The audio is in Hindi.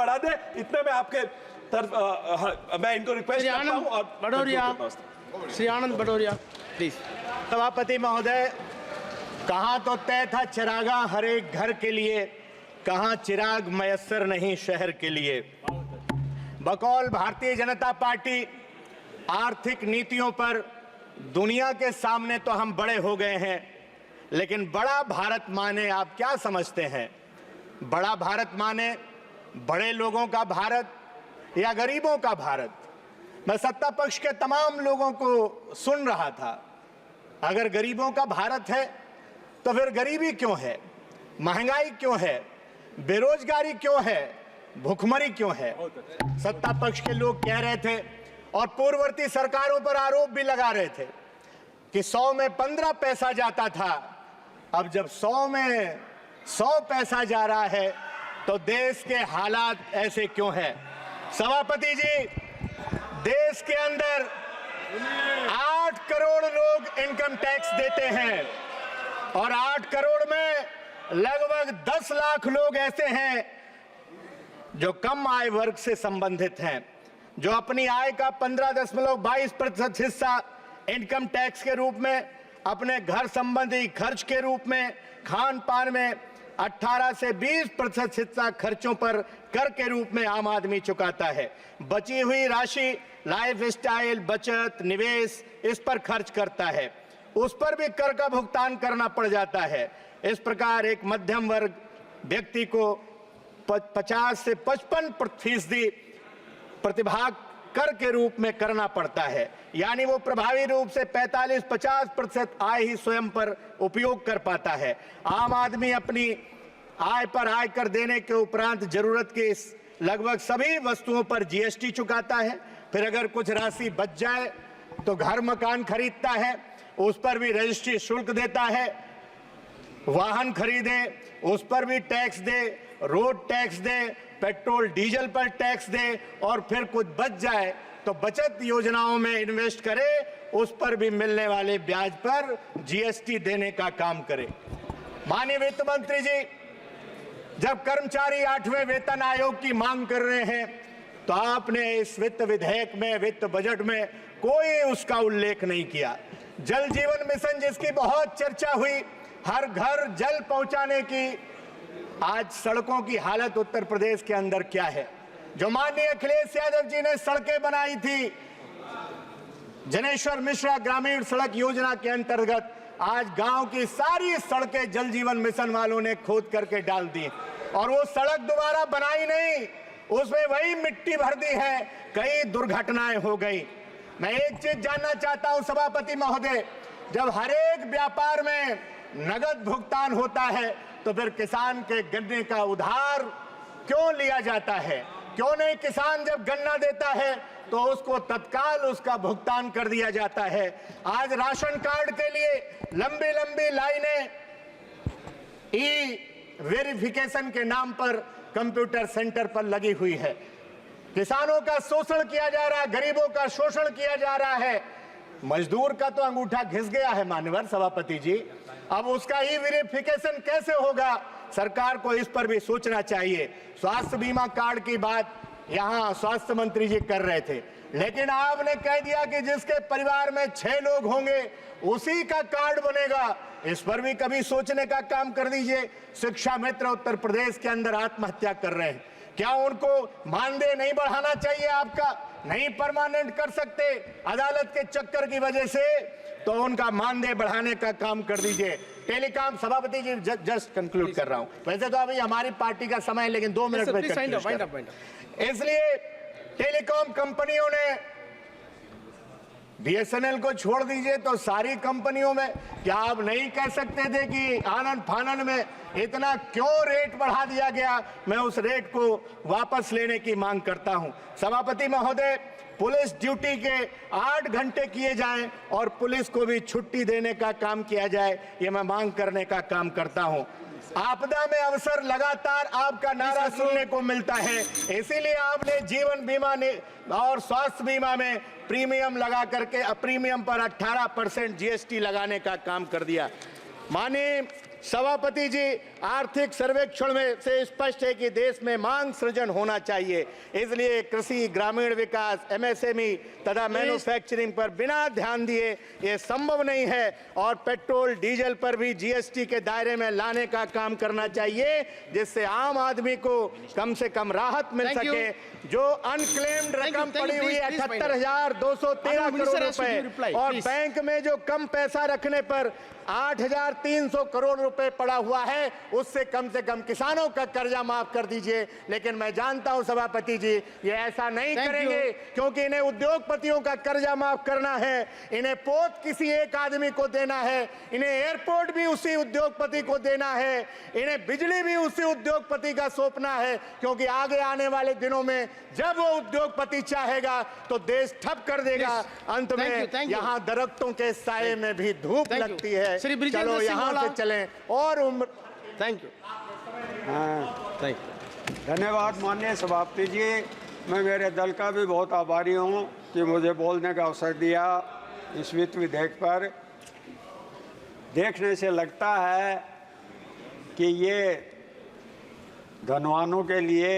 बढ़ा दे, इतने में आपके तरफ मैं इनको रिक्वेस्ट करता हूं। और भदौरिया, श्री आनंद भदौरिया प्लीज। सभापति महोदय, कहाँ तो तय था चिरागा हर एक घर के लिए, कहाँ चिराग मयस्सर नहीं शहर के लिए। बकौल भारतीय जनता पार्टी आर्थिक नीतियों पर दुनिया के सामने तो हम बड़े हो गए हैं, लेकिन बड़ा भारत माने आप क्या समझते हैं? बड़ा भारत माने बड़े लोगों का भारत या गरीबों का भारत? मैं सत्ता पक्ष के तमाम लोगों को सुन रहा था। अगर गरीबों का भारत है तो फिर गरीबी क्यों है, महंगाई क्यों है, बेरोजगारी क्यों है, भूखमरी क्यों है? सत्ता पक्ष के लोग कह रहे थे और पूर्ववर्ती सरकारों पर आरोप भी लगा रहे थे कि 100 में 15 पैसा जाता था, अब जब 100 में 100 पैसा जा रहा है तो देश के हालात ऐसे क्यों हैं? सभापति जी, देश के अंदर 8 करोड़ लोग इनकम टैक्स देते हैं और 8 करोड़ में लगभग 10 लाख लोग ऐसे हैं जो कम आय वर्ग से संबंधित हैं, जो अपनी आय का 15.22% हिस्सा इनकम टैक्स के रूप में, अपने घर संबंधी खर्च के रूप में, खान पान में 18 से 20% हिस्सा खर्चों पर कर के रूप में आम आदमी चुकाता है। बची हुई राशि लाइफ स्टाइल, बचत, निवेश, इस पर खर्च करता है, उस पर भी कर का भुगतान करना पड़ जाता है। इस प्रकार एक मध्यम वर्ग व्यक्ति को 50 से 55% प्रतिभाग कर के रूप में करना पड़ता है, यानी वो प्रभावी रूप से 45-50% आय ही स्वयं पर उपयोग कर पाता है। आम आदमी अपनी आय पर आयकर देने के उपरांत जरूरत के लगभग सभी वस्तुओं पर जीएसटी चुकाता है। फिर अगर कुछ राशि बच जाए तो घर मकान खरीदता है, उस पर भी रजिस्ट्री शुल्क देता है, वाहन खरीदे उस पर भी टैक्स दे, रोड टैक्स दे, पेट्रोल डीजल पर टैक्स दे, और फिर कुछ बच जाए तो बचत योजनाओं में इन्वेस्ट करे, उस पर भी मिलने वाले ब्याज पर जीएसटी देने का काम करे। माननीय वित्त मंत्री जी, जब कर्मचारी 8वें वेतन आयोग की मांग कर रहे हैं तो आपने इस वित्त विधेयक में, वित्त बजट में कोई उसका उल्लेख नहीं किया। जल जीवन मिशन जिसकी बहुत चर्चा हुई, हर घर जल पहुंचाने की, आज सड़कों की हालत उत्तर प्रदेश के अंदर क्या है? जो माननीय अखिलेश यादव जी ने सड़कें बनाई थी जनेश्वर मिश्रा ग्रामीण सड़क योजना के अंतर्गत, आज गांव की सारी सड़कें जल जीवन मिशन वालों ने खोद करके डाल दी और वो सड़क दोबारा बनाई नहीं, उसमें वही मिट्टी भर दी है, कई दुर्घटनाएं हो गई। मैं एक चीज जानना चाहता हूं सभापति महोदय, जब हर एक व्यापार में नगद भुगतान होता है तो फिर किसान के गन्ने का उधार क्यों लिया जाता है? क्यों नहीं किसान जब गन्ना देता है तो उसको तत्काल उसका भुगतान कर दिया जाता है? आज राशन कार्ड के लिए लंबी लंबी लाइनें ई वेरिफिकेशन के नाम पर कंप्यूटर सेंटर पर लगी हुई है। किसानों का शोषण किया जा रहा है, गरीबों का शोषण किया जा रहा है। मजदूर का तो अंगूठा घिस गया है मान्यवर सभापति जी, अब उसका ई वेरिफिकेशन कैसे होगा? सरकार को इस पर भी सोचना चाहिए। स्वास्थ्य बीमा कार्ड की बात यहाँ स्वास्थ्य मंत्री जी कर रहे थे, लेकिन आपने कह दिया कि जिसके परिवार में 6 लोग होंगे उसी का कार्ड बनेगा। इस पर भी कभी सोचने का काम कर दीजिए। शिक्षा मित्र उत्तर प्रदेश के अंदर आत्महत्या कर रहे हैं, क्या उनको मानदेय नहीं बढ़ाना चाहिए? आपका नहीं परमानेंट कर सकते अदालत के चक्कर की वजह से, तो उनका मानदेय बढ़ाने का काम कर दीजिए। टेलीकॉम सभापति जी जस्ट कंक्लूड कर रहा हूं, वैसे तो अभी हमारी पार्टी का समय है लेकिन 2 मिनट में, इसलिए टेलीकॉम कंपनियों ने बीएसएनएल को छोड़ दीजिए तो सारी कंपनियों में क्या आप नहीं कह सकते थे कि आनंद फानन में इतना क्यों रेट बढ़ा दिया गया? मैं उस रेट को वापस लेने की मांग करता हूं। सभापति महोदय, पुलिस ड्यूटी के 8 घंटे किए जाएं और पुलिस को भी छुट्टी देने का काम किया जाए, ये मैं मांग करने का काम करता हूं। आपदा में अवसर लगातार आपका नारा सुनने को मिलता है, इसीलिए आपने जीवन बीमा और स्वास्थ्य बीमा में प्रीमियम लगा करके प्रीमियम पर 18% जीएसटी लगाने का काम कर दिया। माननीय सभापति जी, आर्थिक सर्वेक्षण में से स्पष्ट है कि देश में मांग सृजन होना चाहिए, इसलिए कृषि, ग्रामीण विकास, एमएसएमई तथा मैन्युफैक्चरिंग पर बिना ध्यान दिए ये संभव नहीं है और पेट्रोल डीजल पर भी जीएसटी के दायरे में लाने का काम करना चाहिए, जिससे आम आदमी को कम से कम राहत मिल Thank you. सके। जो अनक्लेम्ड Thank you, रकम thank you. पड़ी हुई है Please, please, 78,213 Minister crore has to give रुपए reply, और please. बैंक में जो कम पैसा रखने पर 8,300 करोड़ रुपए पड़ा हुआ है, उससे कम किसानों का कर्जा माफ कर दीजिए। लेकिन मैं जानता हूं सभापति जी, ये ऐसा नहीं Thank करेंगे, क्योंकि इन्हें उद्योगपतियों का कर्जा माफ करना है, इन्हें पोत किसी एक आदमी को देना है, इन्हें एयरपोर्ट भी उसी उद्योगपति को देना है, इन्हें बिजली भी उसी उद्योगपति का सौंपना है, क्योंकि आगे आने वाले दिनों में जब वो उद्योगपति चाहेगा तो देश ठप कर देगा। अंत में Thank you. यहाँ दरख्तों के साये में भी धूप Thank you. लगती है। श्री ब्रिजेंद्र चलो सिंह यहाँ वाला। से चलें और उम्र थैंक यू। हाँ, थैंक यू। धन्यवाद माननीय सभापति जी। मैं मेरे दल का भी बहुत आभारी हूँ कि मुझे बोलने का अवसर दिया इस वित्त विधेयक पर। देखने से लगता है कि ये धनवानों के लिए